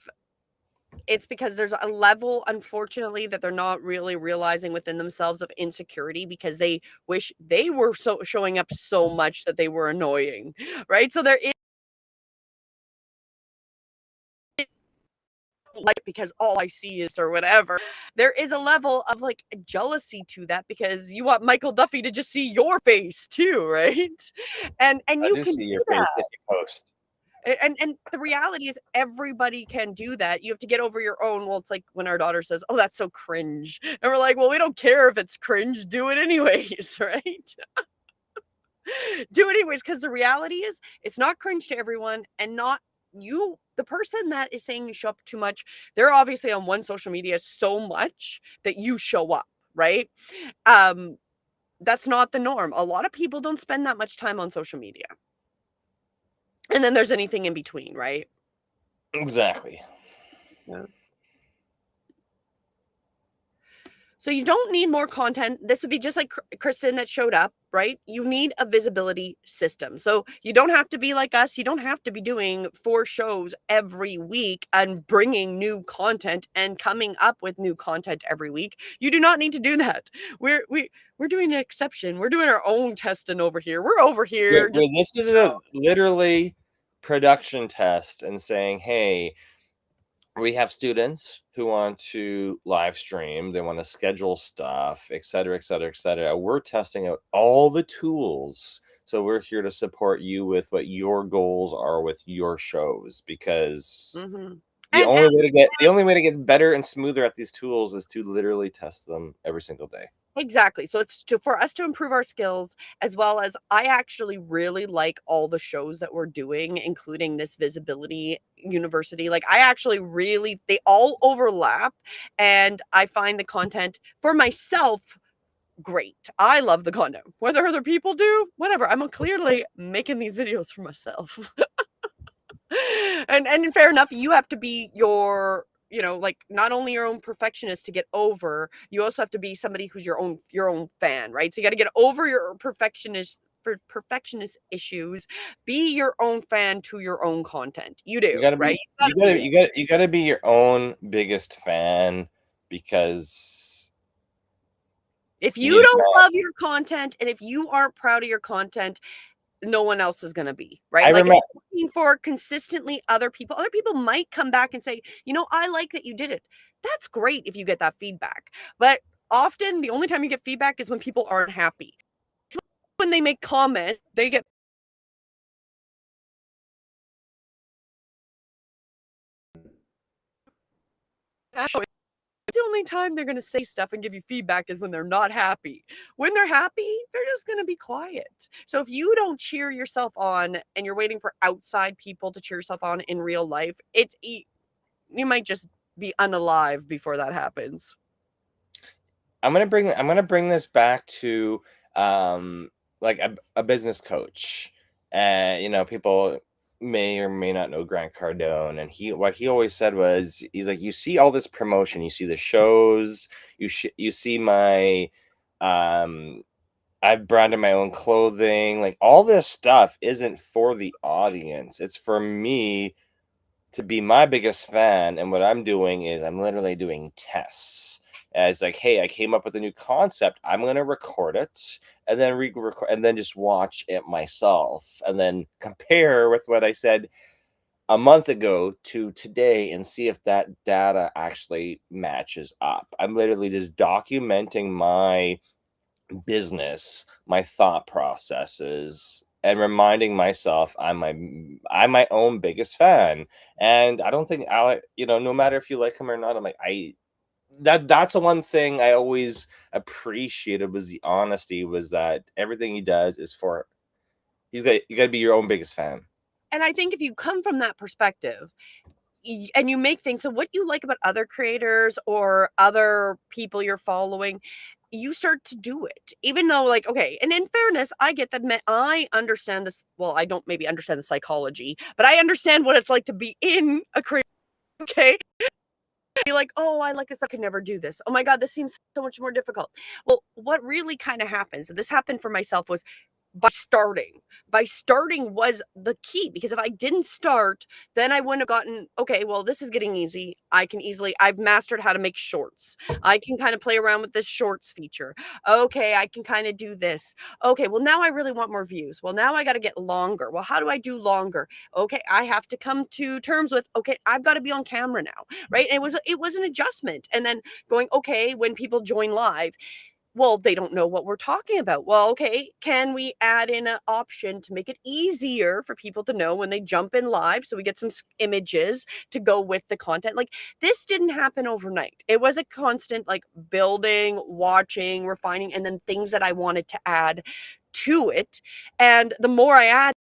it's because there's a level, unfortunately, that they're not really realizing within themselves of insecurity because they wish they were so showing up so much that they were annoying, right? So there is like because all I see is or whatever. There is a level of like jealousy to that because you want Michael Duffy to just see your face too, right? And I you do can see do your face that. if you post. And the reality is everybody can do that. You have to get over your own well, it's like when our daughter says, "Oh, that's so cringe." And we're like, "Well, we don't care if it's cringe, do it anyways," right? Do it anyways, because the reality is it's not cringe to everyone and not you the person that is saying you show up too much, they're obviously on one social media so much that you show up, right? Um, that's not the norm. A lot of people don't spend that much time on social media. And then there's anything in between, right? Exactly. Yeah. So you don't need more content. This would be just like Kristen that showed up, right? You need a visibility system. So you don't have to be like us. You don't have to be doing 4 shows every week and bringing new content and coming up with new content every week. You do not need to do that. We're doing an exception. We're doing our own testing over here. We're over here just This is a literally production test and saying, hey, we have students who want to live stream, they want to schedule stuff, et cetera, et cetera, et cetera. We're testing out all the tools. So we're here to support you with what your goals are with your shows because Mhm. the And only way to get better and smoother at these tools is to literally test them every single day. exactly. So it's for us to improve our skills as well as I actually really like all the shows that we're doing, including this visibility university. Like I actually really they all overlap and I find the content for myself great. I love the content. Whether other people do, whatever. I'm clearly making these videos for myself. And fair enough, you have to be like not only your own perfectionist to get over, you also have to be somebody who's your own fan, right? So you got to get over your perfectionist issues, be your own fan to your own content. You You do, gotta right? be You got to be it. you gotta be your own biggest fan because If you you need don't that. love your content and if you aren't proud of your content, no one else is gonna be, I right? Like, if remember you're looking for consistently other people might come back and say, "I like that you did it." That's great if you get that feedback, but often the only time you get feedback is when people aren't happy. When they make comment, they get the only time they're gonna say stuff and give you feedback is when they're not happy. When they're happy, they're just gonna be quiet. So if you don't cheer yourself on and you're waiting for outside people to cheer yourself on in real life, you might just be unalive before that happens. I'm gonna bring this back to like a business coach. People may or may not know Grant Cardone, and what he always said was he's like, you see all this promotion, you see the shows, you see my um I've branded my own clothing, like all this stuff isn't for the audience. It's for me to be my biggest fan, and what I'm doing is I'm literally doing tests. As like, hey, I came up with a new concept. I'm gonna record it and then record and then just watch it myself and then compare with what I said a month ago to today and see if that data actually matches up. I'm literally just documenting my business, my thought processes, and reminding myself I'm my own biggest fan. And I don't think Alec, no matter if you like him or not, I'm like that's the one thing I always appreciated was the honesty, was that everything he does is for you got to be your own biggest fan. And I think if you come from that perspective, and you make things, so what you like about other creators or other people you're following, you start to do it, even though, like, okay, and in fairness, I get that, I understand this, well, I don't maybe understand the psychology, but I understand what it's like to be in a creator. Okay, be like, oh, I like this, but I could never do this. Oh my god, this seems so much more difficult. Well, what really kind of happens, and this happened for myself, was by starting. By starting was the key, because if I didn't start, then I wouldn't have gotten, okay, well, this is getting easy. I've mastered how to make shorts. I can kind of play around with this shorts feature. Okay, I can kind of do this. Okay, well, now I really want more views. Well, now I got to get longer. Well, how do I do longer? Okay, I have to come to terms with, okay, I've got to be on camera now, right? And it was an adjustment. And then going, okay, when people join live, well, they don't know what we're talking about. Well, okay, can we add in an option to make it easier for people to know when they jump in live, so we get some images to go with the content? Like, this didn't happen overnight. It was a constant, like, building, watching, refining, and then things that I wanted to add to it. And the more I add,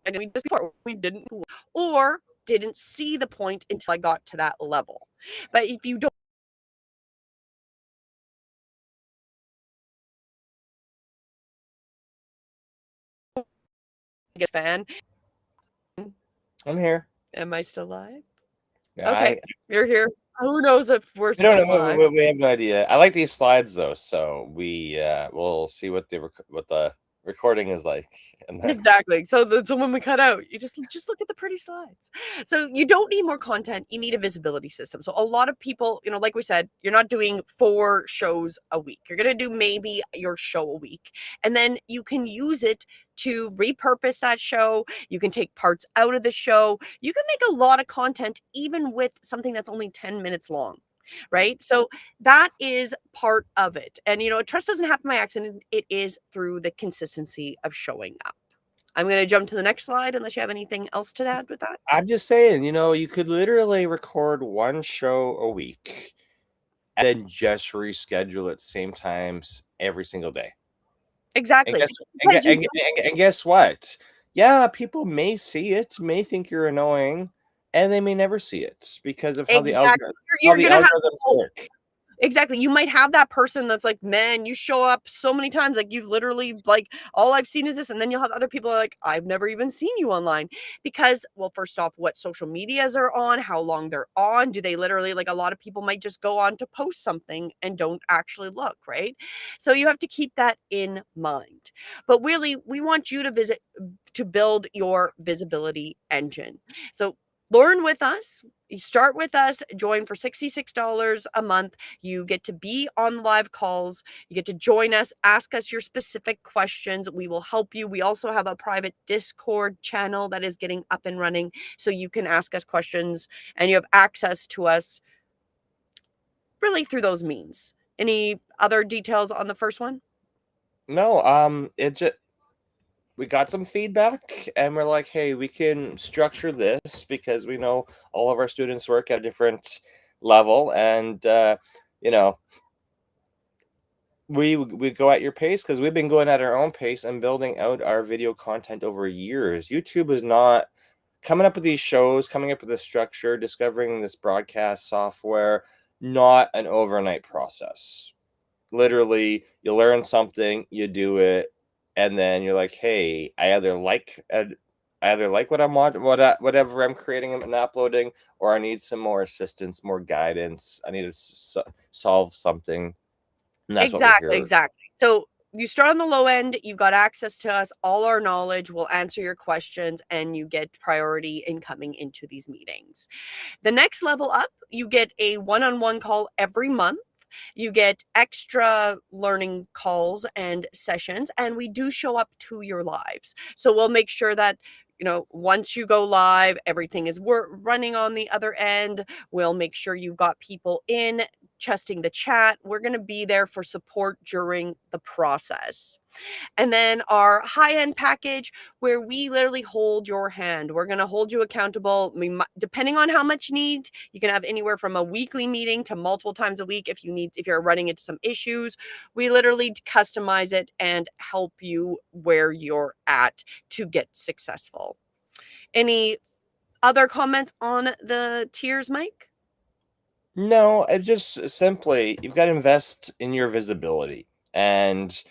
and we just before we didn't, or didn't see the point until I got to that level. But if you don't get a fan, I'm here. am I still live? Yeah, Okay, you're here. Who knows if we're we don't still know. live? We have no idea. I like these slides though, so we'll see what the recording is like, and then Exactly. So when we cut out, you just look at the pretty slides. So you don't need more content, you need a visibility system. So a lot of people, like we said, you're not doing 4 shows a week. You're gonna do maybe your show a week, and then you can use it to repurpose that show. You can take parts out of the show. You can make a lot of content even with something that's only 10 minutes long, right? So that is part of it. And trust doesn't happen by accident. It is through the consistency of showing up. I'm going to jump to the next slide unless you have anything else to add with that. I'm just saying, you could literally record one show a week and then just reschedule it same times every single day. And Exactly. guess and guess what? Yeah, people may see it, may think you're annoying, and they may never see it because of how the Exactly. algorithms work. Exactly. You might have that person that's like, man, you show up so many times. Like, you've literally, like, all I've seen is this. And then you'll have other people like, I've never even seen you online. Because, well, first off, what social medias are on, how long they're on. Do they literally, like, a lot of people might just go on to post something and don't actually look, right? So you have to keep that in mind. But really, we want you to build your visibility engine. So learn with us. You start with us, join for $66 a month. You get to be on the live calls. You get to join us, ask us your specific questions. We will help you. We also have a private Discord channel that is getting up and running, so you can ask us questions and you have access to us really through those means. Any other details on the first one? No, it's just we got some feedback and we're like, hey, we can structure this because we know all of our students work at a different level, and you know we go at your pace because we've been going at our own pace and building out our video content over years. YouTube is not coming up with these shows, coming up with a structure, discovering this broadcast software, not an overnight process. Literally, you learn something, you do it, and then you're like, hey, I either like what I'm watching, whatever I'm creating and uploading, or I need some more assistance, more guidance. I need to solve something, and that's what we're here. Exactly. So you start on the low end, you've got access to us, all our knowledge, we'll answer your questions, and you get priority in coming into these meetings. The next level up, you get a one-on-one call every month. You get extra learning calls and sessions, and we do show up to your lives. So we'll make sure that, once you go live, everything is running on the other end. We'll make sure you've got people in, testing the chat. We're going to be there for support during the process. And then our high-end package, where we literally hold your hand. We're going to hold you accountable. Depending on how much need, you can have anywhere from a weekly meeting to multiple times a week if you're running into some issues. We literally customize it and help you where you're at to get successful. Any other comments on the tiers, Mike? No, it just simply, you've got to invest in your visibility, and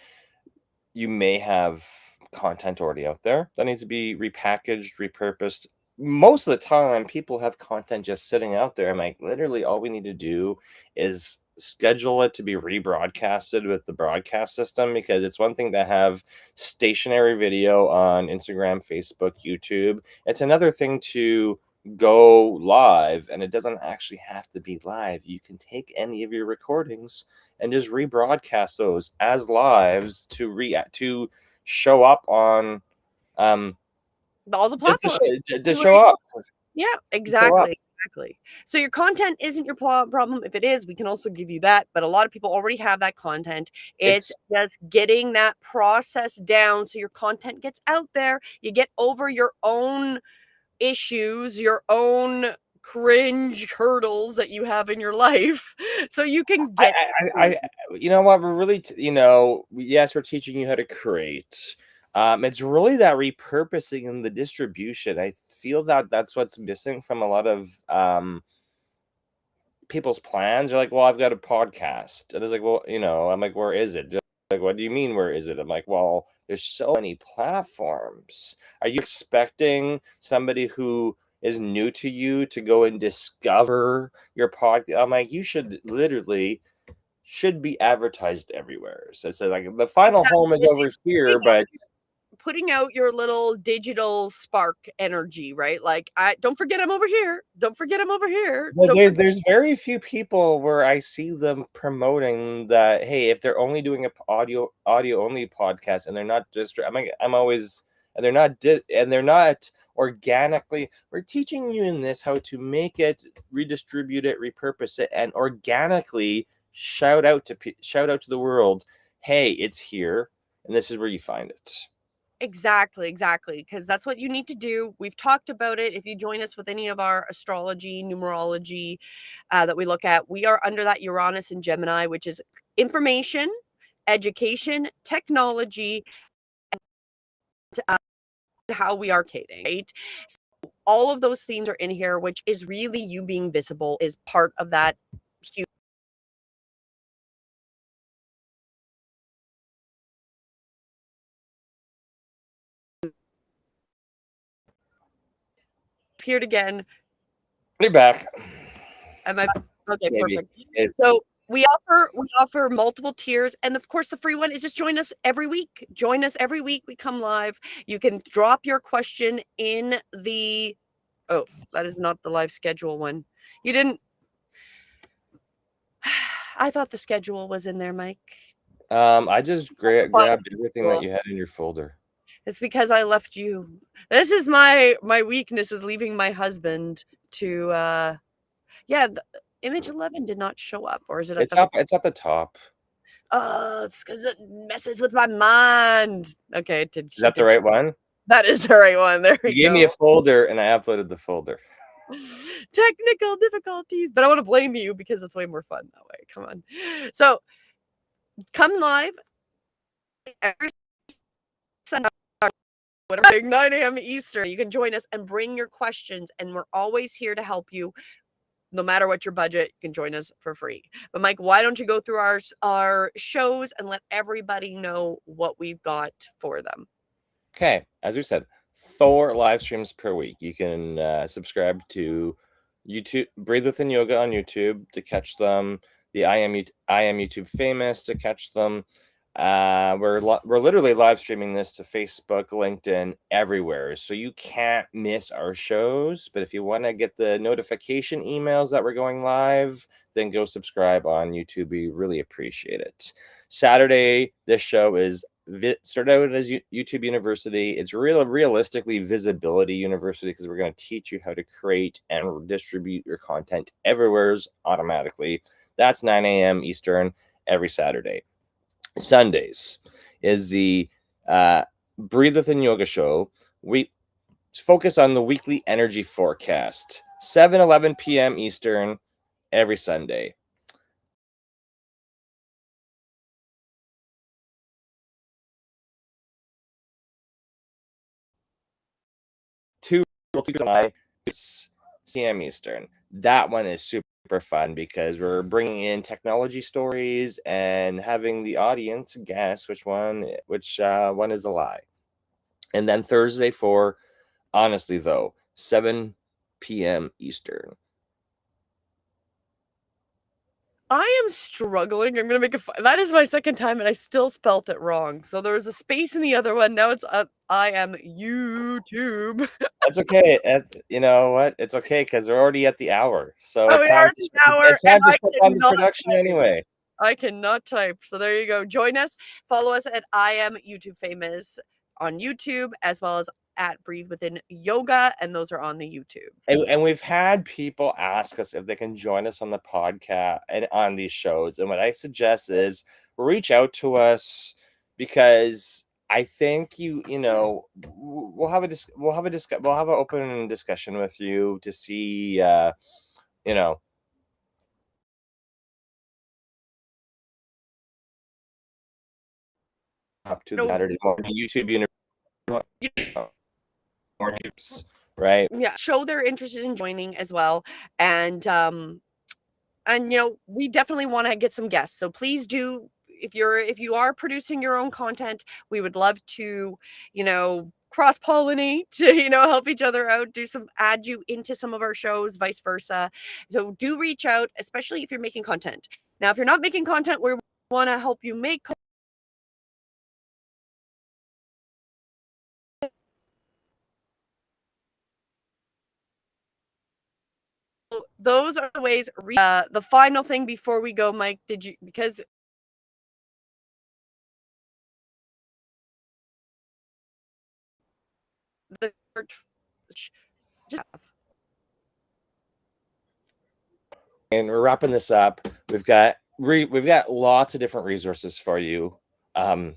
you may have content already out there that needs to be repackaged, repurposed. Most of the time, people have content just sitting out there. I'm like, literally, all we need to do is schedule it to be rebroadcasted with the broadcast system, because it's one thing to have stationary video on Instagram, Facebook, YouTube. It's another thing to go live, and it doesn't actually have to be live. You can take any of your recordings and just rebroadcast those as lives to show up on All the just platforms. to show up. Yeah, Show up. exactly. So your content isn't your problem. If it is, we can also give you that. But a lot of people already have that content. It's just getting that process down so your content gets out there. You get over your own issues, your own cringe hurdles that you have in your life, so you can get. You know what? We're really, yes, we're teaching you how to create. It's really that repurposing and the distribution. I feel that that's what's missing from a lot of people's plans. They're like, well, I've got a podcast. And it's like, well, I'm like, where is it? Just like, what do you mean, where is it? I'm like, well, there's so many platforms. Are you expecting somebody who is new to you to go and discover your podcast? I'm like, you should be advertised everywhere. So it's like the final home is over here, but Putting out your little digital spark energy, right? Like, don't forget I'm over here. Don't forget I'm over here. there's very few people where I see them promoting that. Hey, if they're only doing a audio only podcast and they're not just, and they're not organically. We're teaching you in this how to make it, redistribute it, repurpose it, and organically shout out to the world. Hey, it's here, and this is where you find it. Exactly, because that's what you need to do. We've talked about it. If you join us with any of our astrology, numerology that we look at, we are under that Uranus and Gemini, which is information, education, technology, and how we are cating, right? So all of those themes are in here, which is really you being visible is part of that huge. Appeared again. You're back. Am I okay? Maybe. Perfect. So we offer multiple tiers, and of course the free one is just join us every week. Join us every week. We come live. You can drop your question in the. Oh, that is not the live schedule one. You didn't. I thought the schedule was in there, Mike. I just grabbed everything that you had in your folder. It's because I left you. This is my weakness, is leaving my husband to the image 11 did not show up, or is it it's up the top? Oh, it's because it messes with my mind. Okay, is that the right one? That is the right one. There we go. You gave me a folder and I uploaded the folder. Technical difficulties, but I want to blame you because it's way more fun that way. Come on. So come live every Sunday, 9 a.m. Eastern. You can join us and bring your questions, and we're always here to help you. No matter what your budget, you can join us for free. But Mike, why don't you go through our shows and let everybody know what we've got for them? Okay, as we said, 4 live streams per week. You can subscribe to YouTube, Breathe Within Yoga on YouTube to catch them. The I am YouTube Famous to catch them. We're literally live streaming this to Facebook, LinkedIn, everywhere. So you can't miss our shows. But if you want to get the notification emails that we're going live, then go subscribe on YouTube. We really appreciate it. Saturday, this show is started out as YouTube University. It's realistically Visibility University, because we're going to teach you how to create and distribute your content everywhere's automatically. That's 9 a.m. Eastern every Saturday. Sundays is the Breathe Within Yoga show. We focus on the weekly energy forecast, 7:11 p.m. Eastern every Sunday. Two CM Eastern. That one is super fun because we're bringing in technology stories and having the audience guess which one is a lie. And then Thursday for Honestly Though, 7 p.m. Eastern. I am struggling. I'm gonna make that is my second time, and I still spelt it wrong. So there was a space in the other one. Now it's I am YouTube. That's okay. You know what? It's okay because we're already at the hour. So Oh, we are at the hour, it's time and to put on the production anyway. I cannot type. So there you go. Join us. Follow us at I Am YouTube Famous on YouTube, as well as at Breathe Within Yoga, and those are on the YouTube. And we've had people ask us if they can join us on the podcast and on these shows. And what I suggest is reach out to us, because I think we'll have an open discussion with you to see up to the Saturday morning YouTube right? Yeah, show they're interested in joining as well. And we definitely want to get some guests. So please do, if you are producing your own content, we would love to, cross pollinate, help each other out, add you into some of our shows, vice versa. So do reach out, especially if you're making content. Now, if you're not making content, we want to help you make content. Those are the ways. The final thing before we go, Mike, because the and we're wrapping this up. We've got lots of different resources for you. You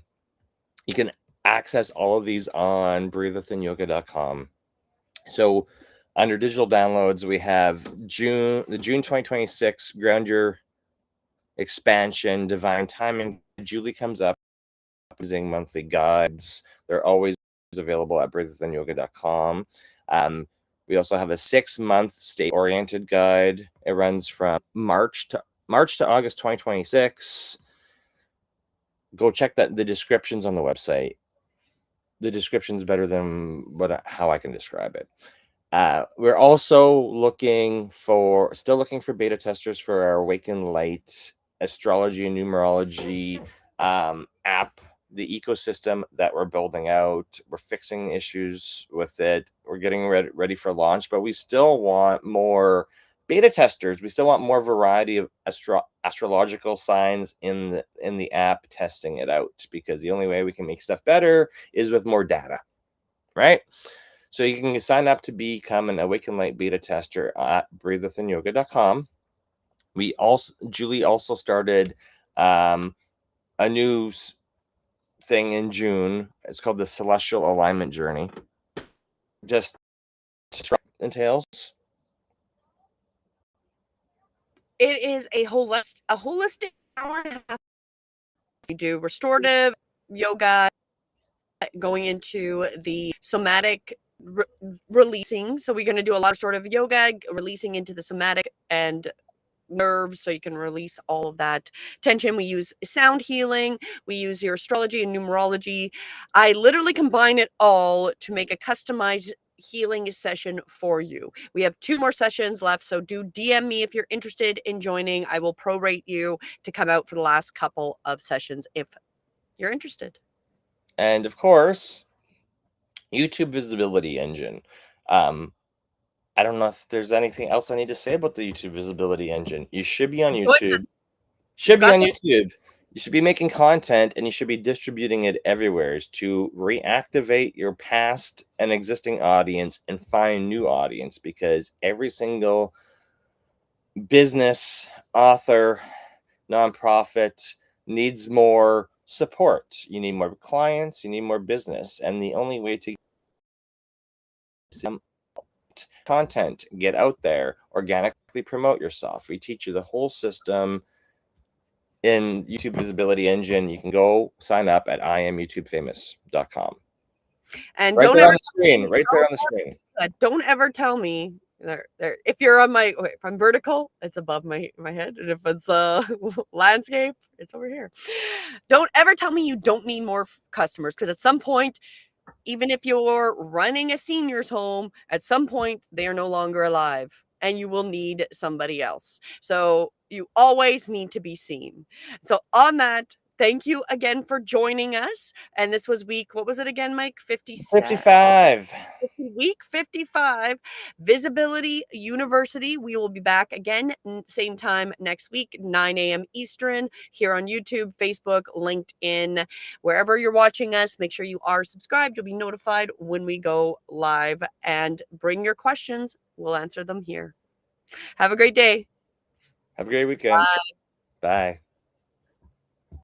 can access all of these on breathewithinyoga.com. So under digital downloads, we have the June 2026 Ground Your Expansion Divine Timing. Julie comes up using monthly guides. They're always available at breathewithinyoga.com. We also have a 6-month state-oriented guide. It runs from March to August 2026. Go check the descriptions on the website. The description's better than how I can describe it. We're also still looking for beta testers for our Awaken Light astrology and numerology app, the ecosystem that we're building out. We're fixing issues with it. We're getting ready for launch, but we still want more beta testers. We still want more variety of astrological signs in the app, testing it out, because the only way we can make stuff better is with more data, right? So you can sign up to become an Awaken Light beta tester at breathewithinyoga.com. Julie also started a new thing in June. It's called the Celestial Alignment Journey. Just entails. It is a holistic hour and a half. We do restorative yoga, going into the somatic releasing. So we're going to do a lot of restorative yoga, releasing into the somatic and nerves, so you can release all of that tension. We use sound healing. We use your astrology and numerology. I literally combine it all to make a customized healing session for you. We have 2 more sessions left, so do DM me if you're interested in joining. I will prorate you to come out for the last couple of sessions if you're interested. And of course, YouTube Visibility Engine. I don't know if there's anything else I need to say about the YouTube Visibility Engine. You should be on Join YouTube. us. Should be Got on the- YouTube. You should be making content and you should be distributing it everywhere to reactivate your past and existing audience and find new audience, because every single business, author, nonprofit needs more support. You need more clients, you need more business. And the only way to content, get out there, organically promote yourself. We teach you the whole system in YouTube Visibility Engine. You can go sign up at IamYouTubeFamous.com. And Right don't there on ever the screen. Right there on the screen. don't ever tell me there. If you're on my, okay, if I'm vertical, it's above my head, and if it's landscape, it's over here. Don't ever tell me you don't need more customers, because at some point, even if you're running a senior's home, at some point they are no longer alive and you will need somebody else. So you always need to be seen. So on that, thank you again for joining us. And this was week, what was it again, Mike? 57? 55. Week 55, Visibility University. We will be back again, same time next week, 9 a.m. Eastern, here on YouTube, Facebook, LinkedIn, wherever you're watching us. Make sure you are subscribed. You'll be notified when we go live, and bring your questions. We'll answer them here. Have a great day. Have a great weekend. Bye.